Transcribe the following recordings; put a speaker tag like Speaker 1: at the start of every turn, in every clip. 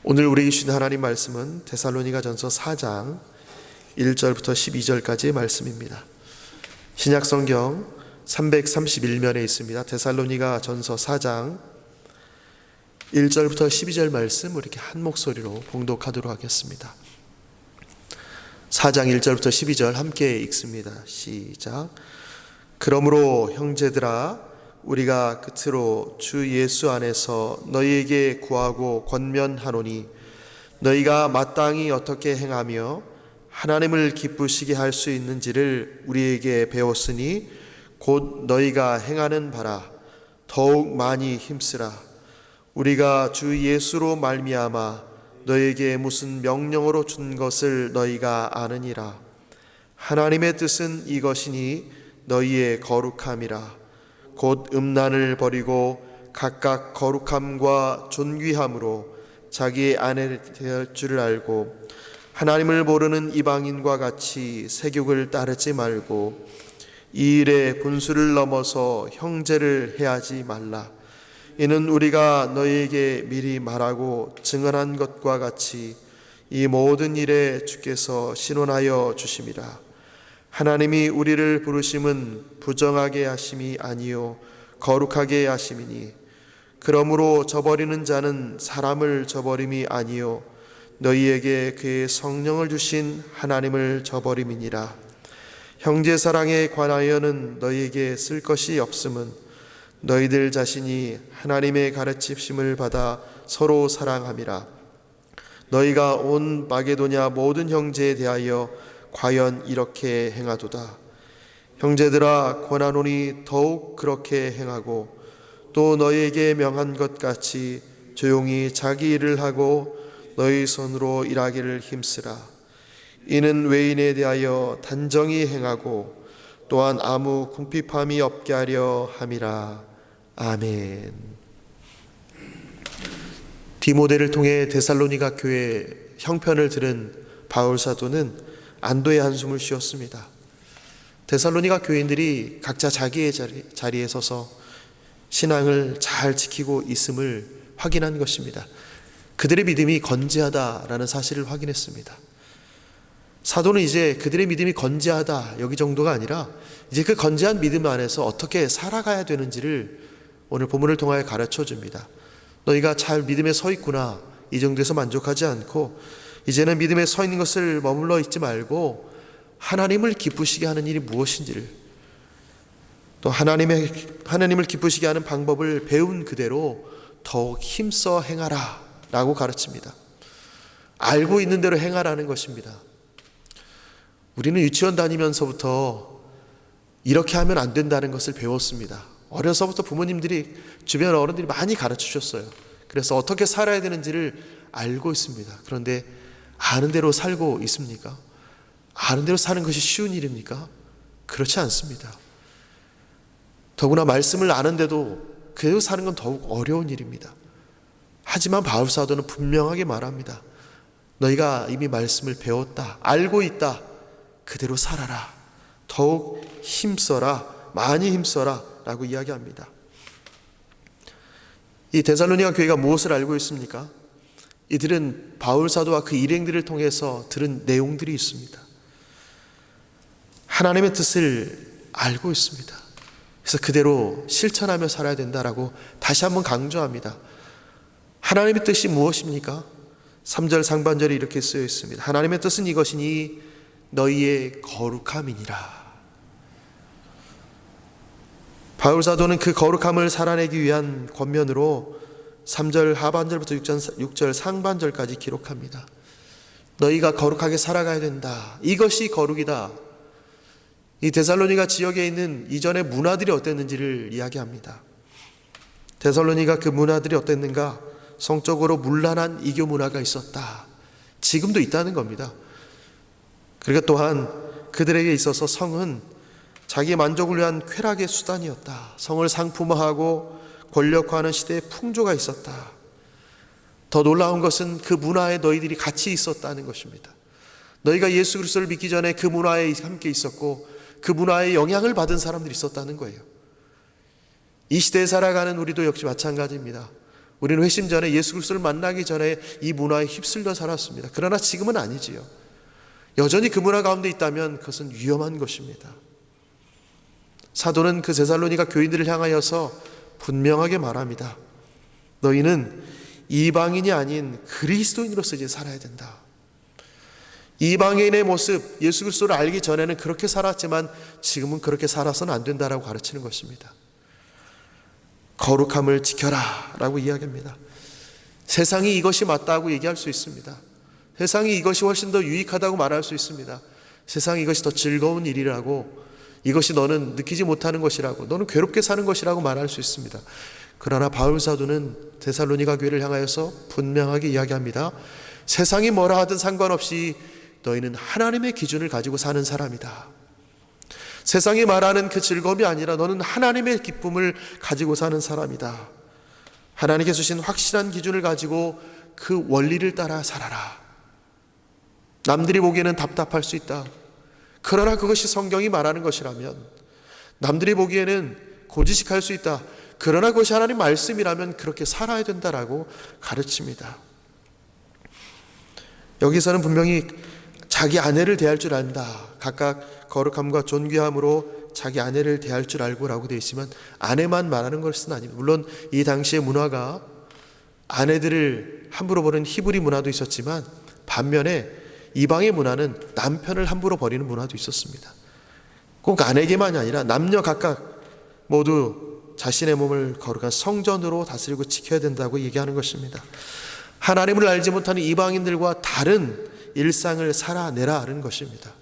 Speaker 1: 오늘 우리에게 주신 하나님 말씀은 데살로니가전서 4장 1절부터 12절까지의 말씀입니다. 신약성경 331면에 있습니다. 데살로니가전서 4장 1절부터 12절 말씀 우리 이렇게 한 목소리로 봉독하도록 하겠습니다. 4장 1절부터 12절 함께 읽습니다. 시작. 그러므로 형제들아, 우리가 끝으로 주 예수 안에서 너희에게 구하고 권면하노니, 너희가 마땅히 어떻게 행하며 하나님을 기쁘시게 할 수 있는지를 우리에게 배웠으니 곧 너희가 행하는 바라 더욱 많이 힘쓰라. 우리가 주 예수로 말미암아 너희에게 무슨 명령으로 준 것을 너희가 아느니라. 하나님의 뜻은 이것이니 너희의 거룩함이라. 곧 음란을 버리고 각각 거룩함과 존귀함으로 자기의 아내 될 줄을 알고, 하나님을 모르는 이방인과 같이 세욕을 따르지 말고 이 일에 분수를 넘어서 형제를 해하지 말라. 이는 우리가 너희에게 미리 말하고 증언한 것과 같이 이 모든 일에 주께서 신원하여 주심이라. 하나님이 우리를 부르심은 부정하게 하심이 아니요 거룩하게 하심이니, 그러므로 저버리는 자는 사람을 저버림이 아니요 너희에게 그의 성령을 주신 하나님을 저버림이니라. 형제 사랑에 관하여는 너희에게 쓸 것이 없음은 너희들 자신이 하나님의 가르치심을 받아 서로 사랑함이라. 너희가 온 마게도냐 모든 형제에 대하여 과연 이렇게 행하도다. 형제들아, 권하노니 더욱 그렇게 행하고, 또 너희에게 명한 것 같이 조용히 자기 일을 하고 너희 손으로 일하기를 힘쓰라. 이는 외인에 대하여 단정히 행하고 또한 아무 궁핍함이 없게 하려 함이라. 아멘. 디모데를 통해 데살로니가 교회 형편을 들은 바울 사도는 안도의 한숨을 쉬었습니다. 데살로니가 교인들이 각자 자기의 자리에 서서 신앙을 잘 지키고 있음을 확인한 것입니다. 그들의 믿음이 건재하다라는 사실을 확인했습니다. 사도는 이제 그들의 믿음이 건재하다 여기 정도가 아니라 이제 그 건재한 믿음 안에서 어떻게 살아가야 되는지를 오늘 본문을 통하여 가르쳐 줍니다. 너희가 잘 믿음에 서 있구나, 이 정도에서 만족하지 않고 이제는 믿음에 서 있는 것을 머물러 있지 말고 하나님을 기쁘시게 하는 일이 무엇인지를, 또 하나님을 기쁘시게 하는 방법을 배운 그대로 더욱 힘써 행하라 라고 가르칩니다. 알고 있는 대로 행하라는 것입니다. 우리는 유치원 다니면서부터 이렇게 하면 안 된다는 것을 배웠습니다. 어려서부터 부모님들이, 주변 어른들이 많이 가르쳐 주셨어요. 그래서 어떻게 살아야 되는지를 알고 있습니다. 그런데 아는 대로 살고 있습니까? 아는 대로 사는 것이 쉬운 일입니까? 그렇지 않습니다. 더구나 말씀을 아는데도 그대로 사는 건 더욱 어려운 일입니다. 하지만 바울 사도는 분명하게 말합니다. 너희가 이미 말씀을 배웠다, 알고 있다, 그대로 살아라. 더욱 힘써라, 많이 힘써라 라고 이야기합니다. 이 데살로니가 교회가 무엇을 알고 있습니까? 이들은 바울 사도와 그 일행들을 통해서 들은 내용들이 있습니다. 하나님의 뜻을 알고 있습니다. 그래서 그대로 실천하며 살아야 된다라고 다시 한번 강조합니다. 하나님의 뜻이 무엇입니까? 3절 상반절에 이렇게 쓰여 있습니다. 하나님의 뜻은 이것이니 너희의 거룩함이니라. 바울 사도는 그 거룩함을 살아내기 위한 권면으로 3절 하반절부터 6절 상반절까지 기록합니다. 너희가 거룩하게 살아가야 된다. 이것이 거룩이다. 이 데살로니가 지역에 있는 이전의 문화들이 어땠는지를 이야기합니다. 데살로니가 그 문화들이 어땠는가? 성적으로 문란한 이교 문화가 있었다. 지금도 있다는 겁니다. 그리고 또한 그들에게 있어서 성은 자기의 만족을 위한 쾌락의 수단이었다. 성을 상품화하고 권력화하는 시대의 풍조가 있었다. 더 놀라운 것은 그 문화에 너희들이 같이 있었다는 것입니다. 너희가 예수 그리스도를 믿기 전에 그 문화에 함께 있었고 그 문화에 영향을 받은 사람들이 있었다는 거예요. 이 시대에 살아가는 우리도 역시 마찬가지입니다. 우리는 회심 전에 예수 그리스도를 만나기 전에 이 문화에 휩쓸려 살았습니다. 그러나 지금은 아니지요. 여전히 그 문화 가운데 있다면 그것은 위험한 것입니다. 사도는 그 데살로니가 교인들을 향하여서 분명하게 말합니다. 너희는 이방인이 아닌 그리스도인으로서 이제 살아야 된다. 이방인의 모습, 예수 그리스도를 알기 전에는 그렇게 살았지만 지금은 그렇게 살아서는 안 된다라고 가르치는 것입니다. 거룩함을 지켜라 라고 이야기합니다. 세상이 이것이 맞다고 얘기할 수 있습니다. 세상이 이것이 훨씬 더 유익하다고 말할 수 있습니다. 세상이 이것이 더 즐거운 일이라고, 이것이 너는 느끼지 못하는 것이라고, 너는 괴롭게 사는 것이라고 말할 수 있습니다. 그러나 바울 사도는 데살로니가 교회를 향하여서 분명하게 이야기합니다. 세상이 뭐라 하든 상관없이 너희는 하나님의 기준을 가지고 사는 사람이다. 세상이 말하는 그 즐거움이 아니라 너는 하나님의 기쁨을 가지고 사는 사람이다. 하나님께서 주신 확실한 기준을 가지고 그 원리를 따라 살아라. 남들이 보기에는 답답할 수 있다. 그러나 그것이 성경이 말하는 것이라면, 남들이 보기에는 고지식할 수 있다. 그러나 그것이 하나님 말씀이라면 그렇게 살아야 된다라고 가르칩니다. 여기서는 분명히 자기 아내를 대할 줄 안다. 각각 거룩함과 존귀함으로 자기 아내를 대할 줄 알고 라고 되어 있지만 아내만 말하는 것은 아닙니다. 물론 이 당시의 문화가 아내들을 함부로 보는 히브리 문화도 있었지만 반면에 이방의 문화는 남편을 함부로 버리는 문화도 있었습니다. 꼭 아내에게만이 아니라 남녀 각각 모두 자신의 몸을 거룩한 성전으로 다스리고 지켜야 된다고 얘기하는 것입니다. 하나님을 알지 못하는 이방인들과 다른 일상을 살아내라는 것입니다.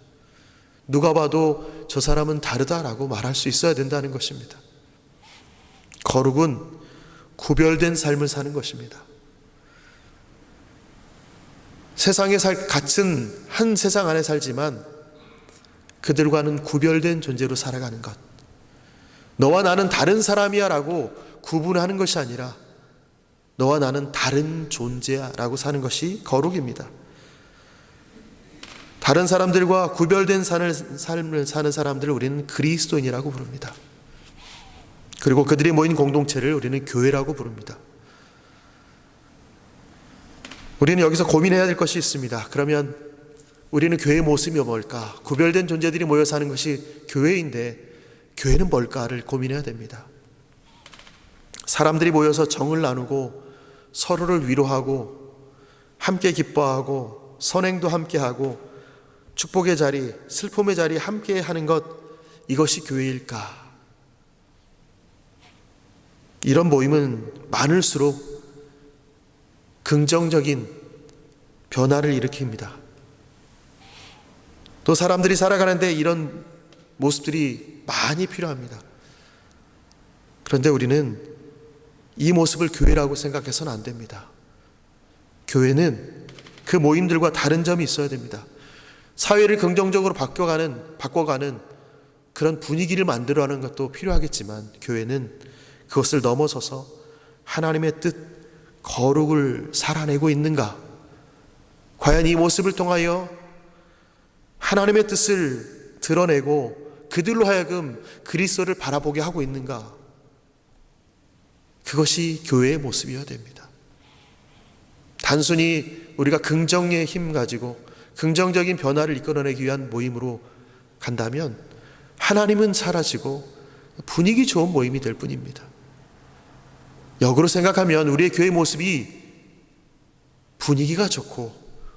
Speaker 1: 누가 봐도 저 사람은 다르다라고 말할 수 있어야 된다는 것입니다. 거룩은 구별된 삶을 사는 것입니다. 같은 한 세상 안에 살지만 그들과는 구별된 존재로 살아가는 것. 너와 나는 다른 사람이야 라고 구분하는 것이 아니라 너와 나는 다른 존재야 라고 사는 것이 거룩입니다. 다른 사람들과 구별된 삶을 사는 사람들을 우리는 그리스도인이라고 부릅니다. 그리고 그들이 모인 공동체를 우리는 교회라고 부릅니다. 우리는 여기서 고민해야 될 것이 있습니다. 그러면 우리는 교회의 모습이 뭘까? 구별된 존재들이 모여 사는 것이 교회인데 교회는 뭘까를 고민해야 됩니다. 사람들이 모여서 정을 나누고 서로를 위로하고 함께 기뻐하고 선행도 함께하고 축복의 자리, 슬픔의 자리 함께 하는 것, 이것이 교회일까? 이런 모임은 많을수록 긍정적인 변화를 일으킵니다. 또 사람들이 살아가는데 이런 모습들이 많이 필요합니다. 그런데 우리는 이 모습을 교회라고 생각해서는 안 됩니다. 교회는 그 모임들과 다른 점이 있어야 됩니다. 사회를 긍정적으로 바꿔가는 그런 분위기를 만들어가는 것도 필요하겠지만 교회는 그것을 넘어서서 하나님의 뜻, 거룩을 살아내고 있는가? 과연 이 모습을 통하여 하나님의 뜻을 드러내고 그들로 하여금 그리스도를 바라보게 하고 있는가? 그것이 교회의 모습이어야 됩니다. 단순히 우리가 긍정의 힘 가지고 긍정적인 변화를 이끌어내기 위한 모임으로 간다면 하나님은 사라지고 분위기 좋은 모임이 될 뿐입니다. 역으로 생각하면 우리의 교회 모습이 분위기가 좋고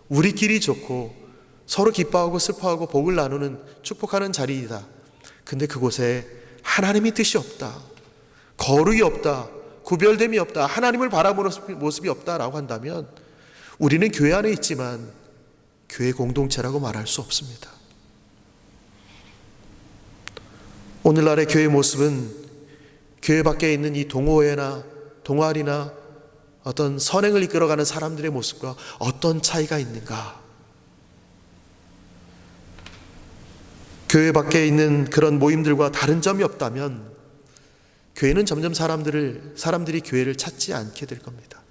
Speaker 1: 우리끼리 좋고 서로 기뻐하고 슬퍼하고 복을 나누는 축복하는 자리이다. 근데 그곳에 하나님의 뜻이 없다, 거룩이 없다, 구별됨이 없다, 하나님을 바라보는 모습이 없다라고 한다면 우리는 교회 안에 있지만 교회 공동체라고 말할 수 없습니다. 오늘날의 교회 모습은 교회 밖에 있는 이 동호회나 동아리나 어떤 선행을 이끌어가는 사람들의 모습과 어떤 차이가 있는가? 교회 밖에 있는 그런 모임들과 다른 점이 없다면 교회는 점점 사람들이 교회를 찾지 않게 될 겁니다.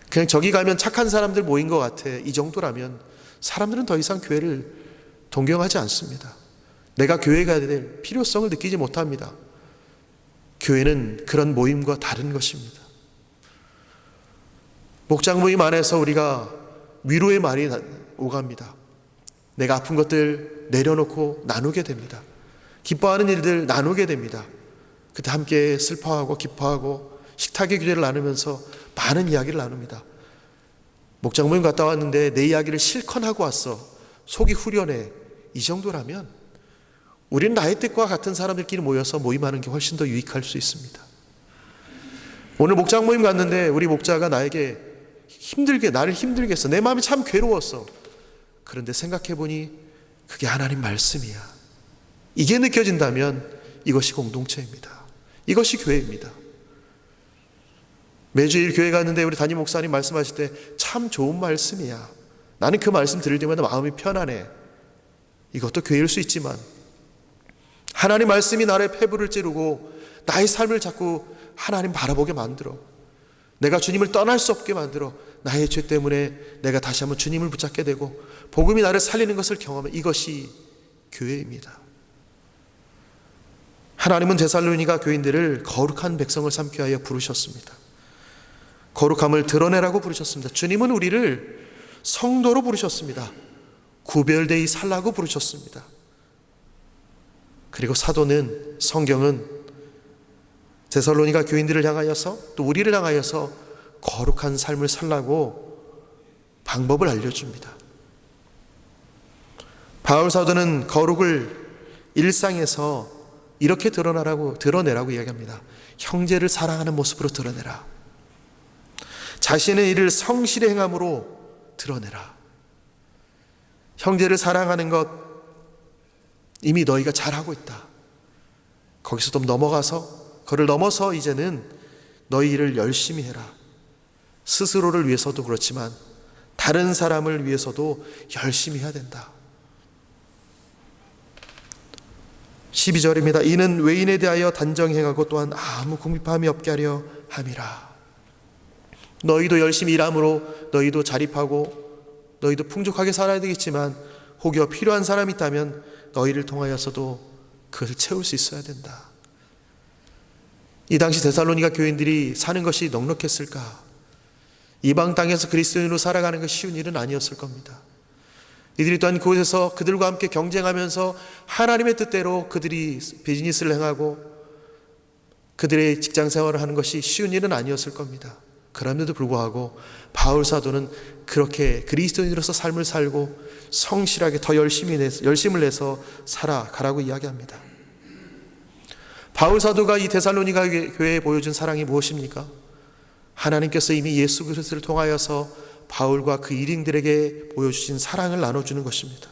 Speaker 1: 그냥 저기 가면 착한 사람들 모인 것 같아, 이 정도라면 사람들은 더 이상 교회를 동경하지 않습니다. 내가 교회에 가야 될 필요성을 느끼지 못합니다. 교회는 그런 모임과 다른 것입니다. 목장 모임 안에서 우리가 위로의 말이 오갑니다. 내가 아픈 것들 내려놓고 나누게 됩니다. 기뻐하는 일들 나누게 됩니다. 그때 함께 슬퍼하고 기뻐하고 식탁의 규제를 나누면서 많은 이야기를 나눕니다. 목장 모임 갔다 왔는데 내 이야기를 실컷 하고 왔어. 속이 후련해. 이 정도라면 우리는 나의 뜻과 같은 사람들끼리 모여서 모임하는 게 훨씬 더 유익할 수 있습니다. 오늘 목장 모임 갔는데 우리 목자가 나를 힘들게 했어. 내 마음이 참 괴로웠어. 그런데 생각해보니 그게 하나님 말씀이야. 이게 느껴진다면 이것이 공동체입니다. 이것이 교회입니다. 매주일 교회 갔는데 우리 담임 목사님 말씀하실 때 참 좋은 말씀이야. 나는 그 말씀 들을 때마다 마음이 편안해. 이것도 교회일 수 있지만 하나님 말씀이 나의 폐부를 찌르고 나의 삶을 자꾸 하나님 바라보게 만들어. 내가 주님을 떠날 수 없게 만들어. 나의 죄 때문에 내가 다시 한번 주님을 붙잡게 되고 복음이 나를 살리는 것을 경험해. 이것이 교회입니다. 하나님은 데살로니가 교인들을 거룩한 백성을 삼기 위하여 부르셨습니다. 거룩함을 드러내라고 부르셨습니다. 주님은 우리를 성도로 부르셨습니다. 구별되이 살라고 부르셨습니다. 그리고 사도는, 성경은 데살로니가 교인들을 향하여서 또 우리를 향하여서 거룩한 삶을 살라고 방법을 알려줍니다. 바울 사도는 거룩을 일상에서 이렇게 드러내라고 이야기합니다. 형제를 사랑하는 모습으로 드러내라. 자신의 일을 성실히 행함으로 드러내라. 형제를 사랑하는 것 이미 너희가 잘하고 있다. 거기서 좀 그를 넘어서 이제는 너희 일을 열심히 해라. 스스로를 위해서도 그렇지만 다른 사람을 위해서도 열심히 해야 된다. 12절입니다. 이는 외인에 대하여 단정히 행하고 또한 아무 궁핍함이 없게 하려 함이라. 너희도 열심히 일함으로 너희도 자립하고 너희도 풍족하게 살아야 되겠지만 혹여 필요한 사람이 있다면 너희를 통하여서도 그것을 채울 수 있어야 된다. 이 당시 데살로니가 교인들이 사는 것이 넉넉했을까? 이방 땅에서 그리스도인으로 살아가는 것이 쉬운 일은 아니었을 겁니다. 이들이 또한 그곳에서 그들과 함께 경쟁하면서 하나님의 뜻대로 그들이 비즈니스를 행하고 그들의 직장 생활을 하는 것이 쉬운 일은 아니었을 겁니다. 그럼에도 불구하고 바울 사도는 그렇게 그리스도인으로서 삶을 살고 성실하게 더 열심을 내서 살아가라고 이야기합니다. 바울 사도가 이 데살로니가 교회에 보여준 사랑이 무엇입니까? 하나님께서 이미 예수 그리스도를 통하여서 바울과 그 일행들에게 보여주신 사랑을 나눠주는 것입니다.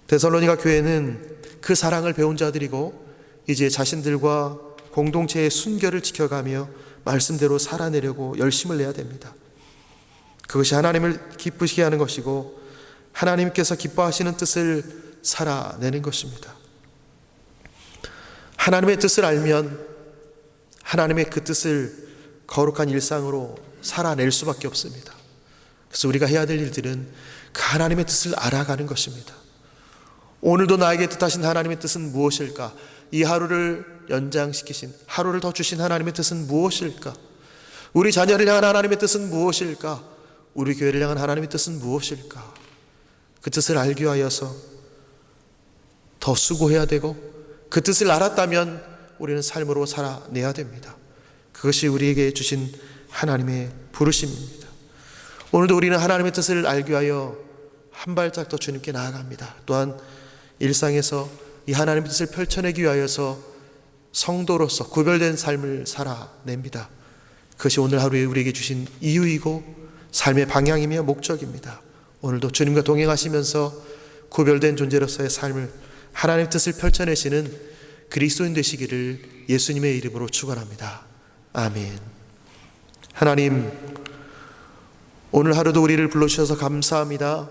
Speaker 1: 데살로니가 교회는 그 사랑을 배운 자들이고 이제 자신들과 공동체의 순결을 지켜가며 말씀대로 살아내려고 열심을 내야 됩니다. 그것이 하나님을 기쁘시게 하는 것이고 하나님께서 기뻐하시는 뜻을 살아내는 것입니다. 하나님의 뜻을 알면 하나님의 그 뜻을 거룩한 일상으로 살아낼 수밖에 없습니다. 그래서 우리가 해야 될 일들은 그 하나님의 뜻을 알아가는 것입니다. 오늘도 나에게 뜻하신 하나님의 뜻은 무엇일까? 이 하루를 연장시키신, 하루를 더 주신 하나님의 뜻은 무엇일까? 우리 자녀를 향한 하나님의 뜻은 무엇일까? 우리 교회를 향한 하나님의 뜻은 무엇일까? 그 뜻을 알기 위하여서 더 수고해야 되고 그 뜻을 알았다면 우리는 삶으로 살아내야 됩니다. 그것이 우리에게 주신 하나님의 부르심입니다. 오늘도 우리는 하나님의 뜻을 알기 위하여 한 발짝 더 주님께 나아갑니다. 또한 일상에서 이 하나님의 뜻을 펼쳐내기 위하여서 성도로서 구별된 삶을 살아냅니다. 그것이 오늘 하루에 우리에게 주신 이유이고 삶의 방향이며 목적입니다. 오늘도 주님과 동행하시면서 구별된 존재로서의 삶을 하나님의 뜻을 펼쳐내시는 그리스도인 되시기를 예수님의 이름으로 축원합니다. 아멘. 하나님, 오늘 하루도 우리를 불러주셔서 감사합니다.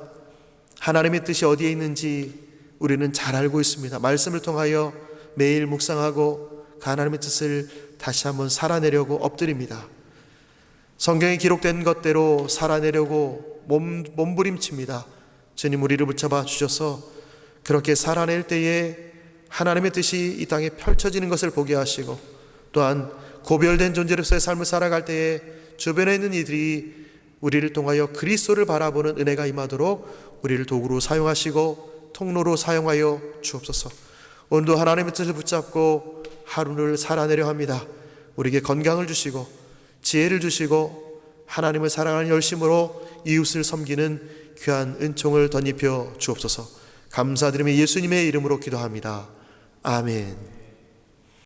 Speaker 1: 하나님의 뜻이 어디에 있는지 우리는 잘 알고 있습니다. 말씀을 통하여 매일 묵상하고 그 하나님의 뜻을 다시 한번 살아내려고 엎드립니다. 성경에 기록된 것대로 살아내려고 몸부림칩니다. 주님, 우리를 붙잡아 주셔서 그렇게 살아낼 때에 하나님의 뜻이 이 땅에 펼쳐지는 것을 보게 하시고 또한 고별된 존재로서의 삶을 살아갈 때에 주변에 있는 이들이 우리를 통하여 그리스도를 바라보는 은혜가 임하도록 우리를 도구로 사용하시고 통로로 사용하여 주옵소서. 오늘도 하나님의 뜻을 붙잡고 하루를 살아내려 합니다. 우리에게 건강을 주시고 지혜를 주시고 하나님을 사랑하는 열심으로 이웃을 섬기는 귀한 은총을 덧입혀 주옵소서. 감사드리며 예수님의 이름으로 기도합니다. 아멘.